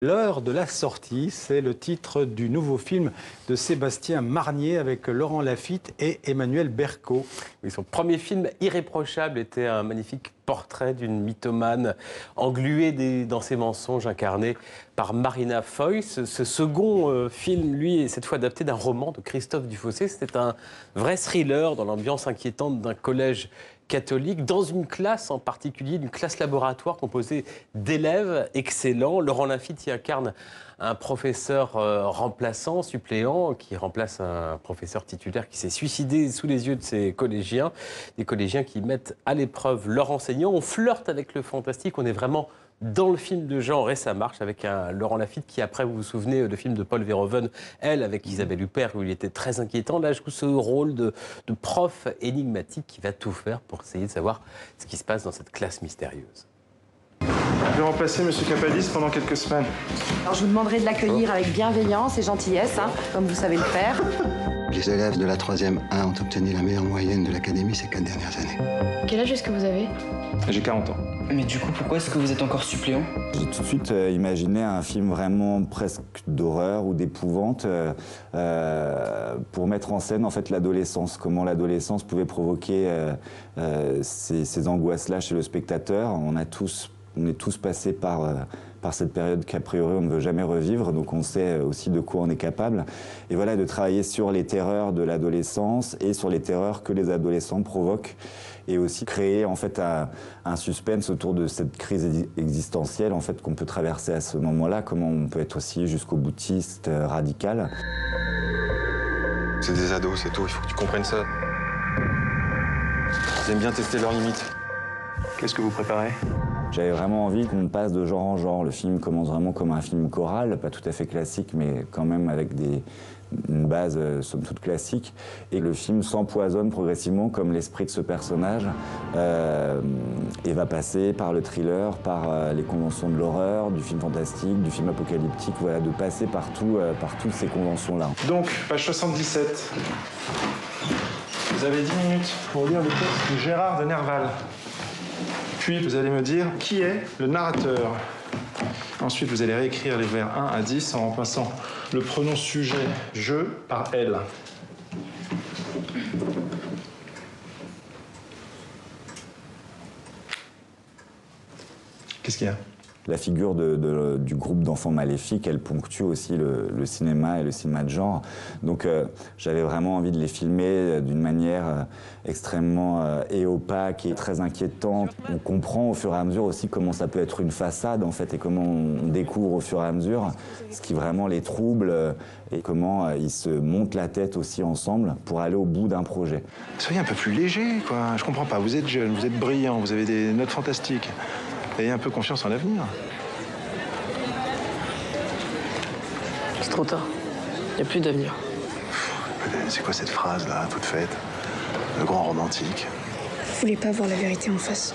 L'heure de la sortie, c'est le titre du nouveau film de Sébastien Marnier avec Laurent Lafitte et Emmanuel Berco. Oui, son premier film, Irréprochable, était un magnifique portrait d'une mythomane engluée dans ses mensonges, incarnée par Marina Foïs. Ce second film, lui, est cette fois adapté d'un roman de Christophe Dufossé. C'était un vrai thriller dans l'ambiance inquiétante d'un collège catholique, dans une classe en particulier, une classe laboratoire composée d'élèves excellents. Laurent Lafitte y incarne un professeur remplaçant, suppléant, qui remplace un professeur titulaire qui s'est suicidé sous les yeux de ses collégiens. Des collégiens qui mettent à l'épreuve leur enseignant. On flirte avec le fantastique, on est vraiment dans le film de genre et ça marche avec un Laurent Lafitte qui, après, vous vous souvenez, le film de Paul Verhoeven, Elle, avec Isabelle Huppert, où il était très inquiétant. Là, je joue ce rôle de prof énigmatique qui va tout faire pour essayer de savoir ce qui se passe dans cette classe mystérieuse. Je vais remplacer M. Capadis pendant quelques semaines. Alors je vous demanderai de l'accueillir avec bienveillance et gentillesse, comme vous savez le faire. Les élèves de la 3e 1 ont obtenu la meilleure moyenne de l'académie ces 4 dernières années. Quel âge est-ce que vous avez? J'ai 40 ans. Mais du coup, pourquoi est-ce que vous êtes encore suppléant? J'ai tout de suite imaginé un film vraiment presque d'horreur ou d'épouvante pour mettre en scène en fait l'adolescence, comment l'adolescence pouvait provoquer ces angoisses-là chez le spectateur. On est tous passés par cette période qu'a priori on ne veut jamais revivre, donc on sait aussi de quoi on est capable. Et voilà, de travailler sur les terreurs de l'adolescence et sur les terreurs que les adolescents provoquent, et aussi créer en fait un suspense autour de cette crise existentielle en fait qu'on peut traverser à ce moment-là, comment on peut être aussi jusqu'au boutiste, radical. C'est des ados, c'est tout, il faut que tu comprennes ça. Ils aiment bien tester leurs limites. Qu'est-ce que vous préparez? J'avais vraiment envie qu'on passe de genre en genre. Le film commence vraiment comme un film choral, pas tout à fait classique, mais quand même avec une base somme toute classique. Et le film s'empoisonne progressivement comme l'esprit de ce personnage et va passer par le thriller, par les conventions de l'horreur, du film fantastique, du film apocalyptique, voilà, de passer par toutes ces conventions-là. Donc, page 77. Vous avez 10 minutes pour lire le texte de Gérard de Nerval. Puis, vous allez me dire qui est le narrateur. Ensuite, vous allez réécrire les vers 1 à 10 en remplaçant le pronom sujet « je » par « elle ». Qu'est-ce qu'il y a? La figure du groupe d'enfants maléfiques, elle ponctue aussi le cinéma et le cinéma de genre. Donc j'avais vraiment envie de les filmer d'une manière extrêmement opaque et très inquiétante. On comprend au fur et à mesure aussi comment ça peut être une façade en fait, et comment on découvre au fur et à mesure ce qui vraiment les trouble et comment ils se montent la tête aussi ensemble pour aller au bout d'un projet. Soyez un peu plus léger, quoi. Je comprends pas, vous êtes jeune, vous êtes brillant, vous avez des notes fantastiques. Ayez un peu confiance en l'avenir. C'est trop tard. Il n'y a plus d'avenir. C'est quoi cette phrase-là, toute faite? Le grand romantique. Vous voulez pas voir la vérité en face?